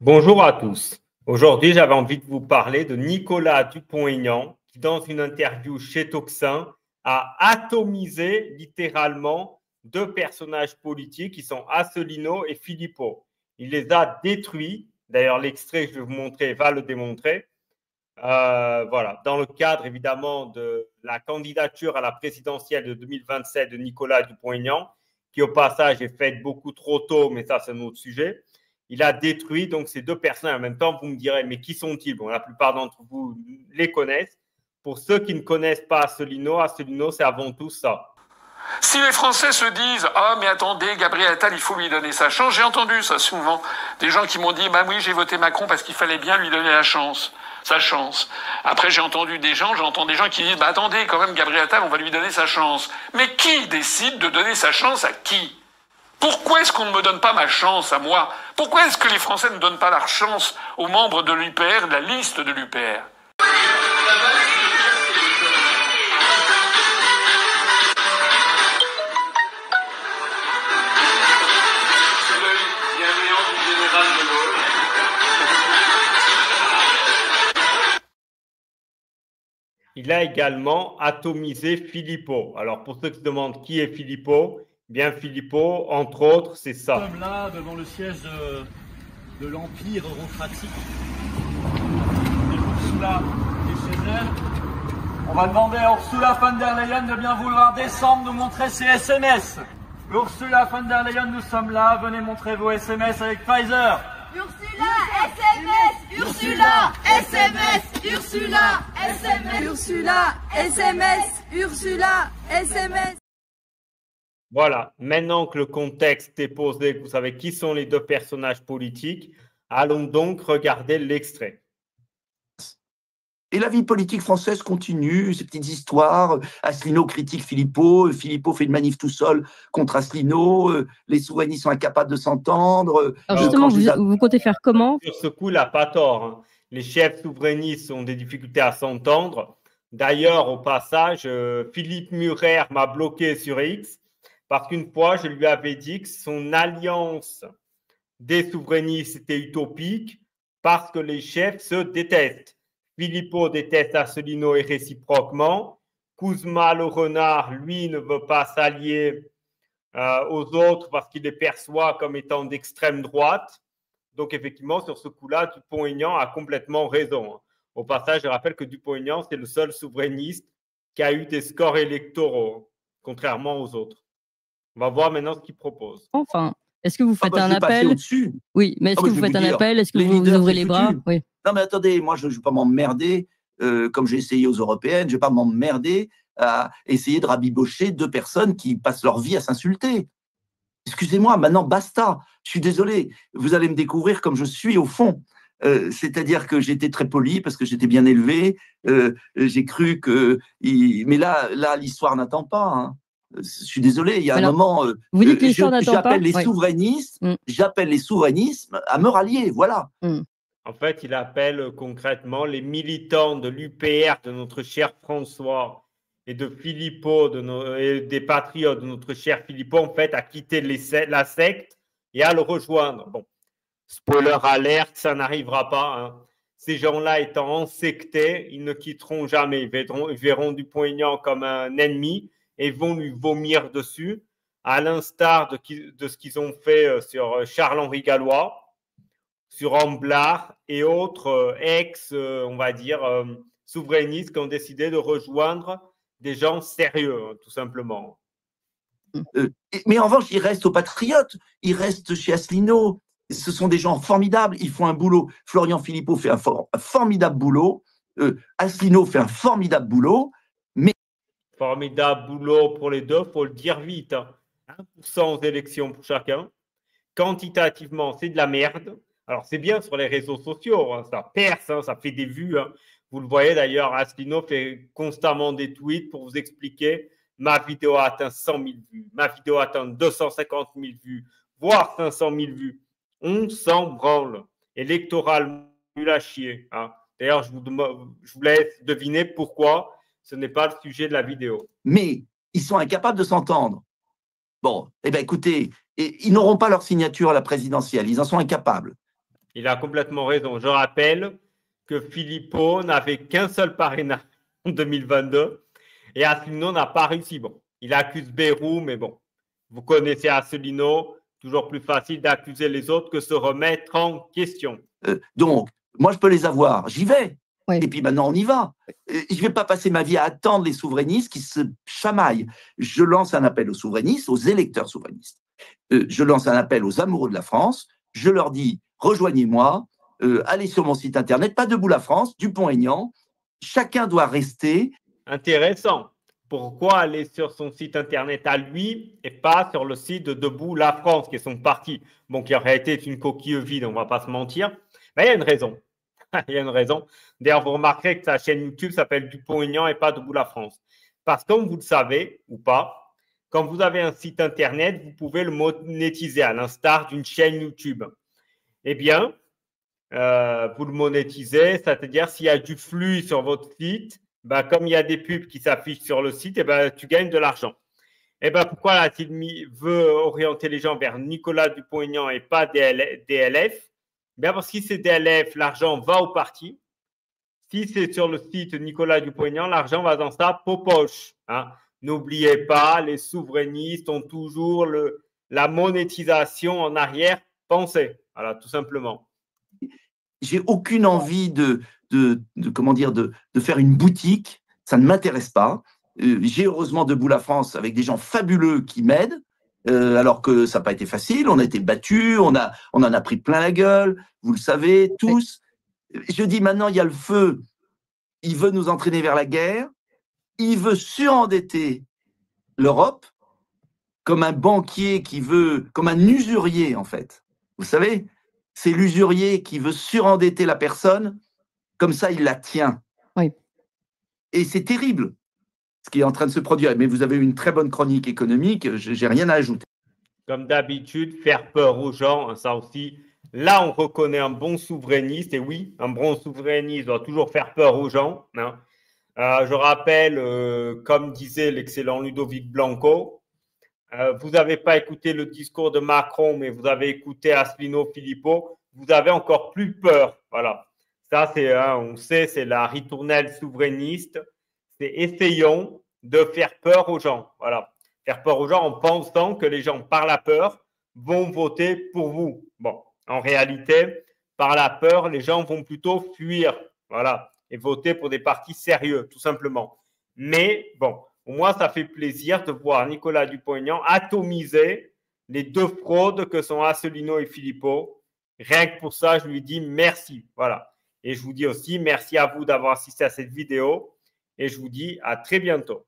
Bonjour à tous. Aujourd'hui, j'avais envie de vous parler de Nicolas Dupont-Aignan qui, dans une interview chez Toxin, a atomisé littéralement deux personnages politiques qui sont Asselineau et Philippot. Il les a détruits. D'ailleurs, l'extrait que je vais vous montrer va le démontrer. Voilà, dans le cadre évidemment de la candidature à la présidentielle de 2027 de Nicolas Dupont-Aignan, qui au passage est faite beaucoup trop tôt, mais ça c'est un autre sujet. Il a détruit donc ces deux personnes. En même temps, vous me direz, mais qui sont-ils? Bon, la plupart d'entre vous les connaissent. Pour ceux qui ne connaissent pas Asselineau, c'est avant tout ça. Si les Français se disent « Ah, mais attendez, Gabriel Attal, il faut lui donner sa chance », j'ai entendu ça souvent. Des gens qui m'ont dit « Bah oui, j'ai voté Macron parce qu'il fallait bien lui donner sa chance. » Après, j'entends des gens qui disent « Bah attendez, quand même, Gabriel Attal, on va lui donner sa chance. » Mais qui décide de donner sa chance à qui? Pourquoi est-ce qu'on ne me donne pas ma chance à moi? Pourquoi est-ce que les Français ne donnent pas leur chance aux membres de l'UPR, de la liste de l'UPR? Il a également atomisé Philippot. Alors, pour ceux qui se demandent qui est Philippot, bien Philippot, entre autres, c'est ça. Nous sommes là devant le siège de l'Empire eurocratique. Ursula est chez elle. On va demander à Ursula von der Leyen de bien vouloir descendre nous montrer ses SMS. Ursula von der Leyen, nous sommes là. Venez montrer vos SMS avec Pfizer. Ursula, SMS, Ursula, SMS, Ursula, SMS, Ursula, SMS, Ursula, SMS. Voilà, maintenant que le contexte est posé, que vous savez qui sont les deux personnages politiques, allons donc regarder l'extrait. Et la vie politique française continue, ces petites histoires. Asselineau critique Philippot, Philippot fait une manif tout seul contre Asselineau, les souverainistes sont incapables de s'entendre. Alors justement, vous comptez faire comment? Sur ce coup, il n'a pas tort. Hein. Les chefs souverainistes ont des difficultés à s'entendre. D'ailleurs, au passage, Philippe Murer m'a bloqué sur X parce qu'une fois, je lui avais dit que son alliance des souverainistes était utopique parce que les chefs se détestent. Philippot déteste Asselineau et réciproquement. Kuzma le renard, lui, ne veut pas s'allier aux autres parce qu'il les perçoit comme étant d'extrême droite. Donc, effectivement, sur ce coup-là, Dupont-Aignan a complètement raison. Au passage, je rappelle que Dupont-Aignan, c'est le seul souverainiste qui a eu des scores électoraux, contrairement aux autres. On va voir maintenant ce qu'il propose. Enfin, est-ce que vous faites un appel? Oui, mais est-ce que vous faites un appel? Est-ce que vous ouvrez les bras? Oui. Non, mais attendez, moi, je ne vais pas m'emmerder, comme j'ai essayé aux européennes, je ne vais pas m'emmerder à essayer de rabibocher deux personnes qui passent leur vie à s'insulter. Excusez-moi, maintenant, basta. Je suis désolé. Vous allez me découvrir comme je suis au fond. C'est-à-dire que j'étais très poli parce que j'étais bien élevé. J'ai cru que... Mais là l'histoire n'attend pas. Hein. Je suis désolé, il y a un moment... Vous dites que l'histoire n'attend pas. J'appelle les souverainistes à me rallier, voilà. En fait, il appelle concrètement les militants de l'UPR, de notre cher François, et de Philippot, et des patriotes de notre cher Philippot, en fait, à quitter la secte et à le rejoindre. Bon, spoiler alerte, ça n'arrivera pas. Hein. Ces gens-là étant ensectés, ils ne quitteront jamais. Ils verront Dupont-Aignan comme un ennemi et vont lui vomir dessus, à l'instar de ce qu'ils ont fait sur Charles-Henri Gallois, sur Amblard et autres on va dire, souverainistes qui ont décidé de rejoindre des gens sérieux, tout simplement. Mais en revanche, ils restent aux patriotes, ils restent chez Asselineau. Ce sont des gens formidables, ils font un boulot. Florian Philippot fait un formidable boulot, Asselineau fait un formidable boulot, mais... Formidable boulot pour les deux, il faut le dire vite. Hein. 1% aux élections pour chacun. Quantitativement, c'est de la merde. Alors, c'est bien sur les réseaux sociaux, hein, ça perce, hein, ça fait des vues. Hein. Vous le voyez d'ailleurs, Asselineau fait constamment des tweets pour vous expliquer ma vidéo a atteint 100 000 vues, ma vidéo a atteint 250 000 vues, voire 500 000 vues. On s'en branle. Électoralement, nul à chier. Hein. D'ailleurs, je vous laisse deviner pourquoi ce n'est pas le sujet de la vidéo. Mais ils sont incapables de s'entendre. Bon, eh bien écoutez, ils n'auront pas leur signature à la présidentielle, ils en sont incapables. Il a complètement raison. Je rappelle que Philippot n'avait qu'un seul parrainage en 2022 et Asselineau n'a pas réussi. Bon, il accuse Bayrou, mais bon, vous connaissez Asselineau, toujours plus facile d'accuser les autres que se remettre en question. Donc, moi, je peux les avoir, j'y vais. Oui. Et puis maintenant, on y va. Je ne vais pas passer ma vie à attendre les souverainistes qui se chamaillent. Je lance un appel aux souverainistes, aux électeurs souverainistes. Je lance un appel aux amoureux de la France. Je leur dis, rejoignez-moi, allez sur mon site internet, pas Debout la France, Dupont-Aignan. Chacun doit rester. Intéressant. Pourquoi aller sur son site internet à lui et pas sur le site de Debout la France, qui est son parti, bon, qui aurait été une coquille vide, on ne va pas se mentir. Mais il y a une raison. Il y a une raison. D'ailleurs, vous remarquerez que sa chaîne YouTube s'appelle Dupont-Aignan et pas Debout la France. Parce que, comme vous le savez ou pas, quand vous avez un site internet, vous pouvez le monétiser à l'instar d'une chaîne YouTube. Eh bien, vous le monétisez, c'est-à-dire s'il y a du flux sur votre site, ben, comme il y a des pubs qui s'affichent sur le site, eh ben, tu gagnes de l'argent. Eh ben, pourquoi la TILMI veut orienter les gens vers Nicolas Dupont-Aignan et pas DLF? Bien parce que si c'est DLF, l'argent va au parti. Si c'est sur le site Nicolas Dupont-Aignan, l'argent va dans sa poche. Hein. N'oubliez pas, les souverainistes ont toujours la monétisation en arrière-pensée. Voilà, tout simplement. J'ai aucune envie de faire une boutique. Ça ne m'intéresse pas. J'ai heureusement Debout la France avec des gens fabuleux qui m'aident. Alors que ça n'a pas été facile, on a été battus, on en a pris plein la gueule, vous le savez tous. Je dis maintenant, il y a le feu, il veut nous entraîner vers la guerre, il veut surendetter l'Europe comme un banquier comme un usurier en fait. Vous savez, c'est l'usurier qui veut surendetter la personne, comme ça il la tient. Oui. Et c'est terrible ce qui est en train de se produire. Mais vous avez eu une très bonne chronique économique, je n'ai rien à ajouter. Comme d'habitude, faire peur aux gens, ça aussi, là on reconnaît un bon souverainiste, et oui, un bon souverainiste doit toujours faire peur aux gens. Hein. Je rappelle, comme disait l'excellent Ludovic Blanco, vous n'avez pas écouté le discours de Macron, mais vous avez écouté Asselineau Philippot, vous avez encore plus peur. Voilà. Ça, on sait, c'est la ritournelle souverainiste. C'est essayons de faire peur aux gens. Voilà. Faire peur aux gens en pensant que les gens, par la peur, vont voter pour vous. Bon, en réalité, par la peur, les gens vont plutôt fuir. Voilà. Et voter pour des partis sérieux, tout simplement. Mais bon, au moins, ça fait plaisir de voir Nicolas Dupont-Aignan atomiser les deux fraudes que sont Asselineau et Philippot. Rien que pour ça, je lui dis merci. Voilà. Et je vous dis aussi merci à vous d'avoir assisté à cette vidéo. Et je vous dis à très bientôt.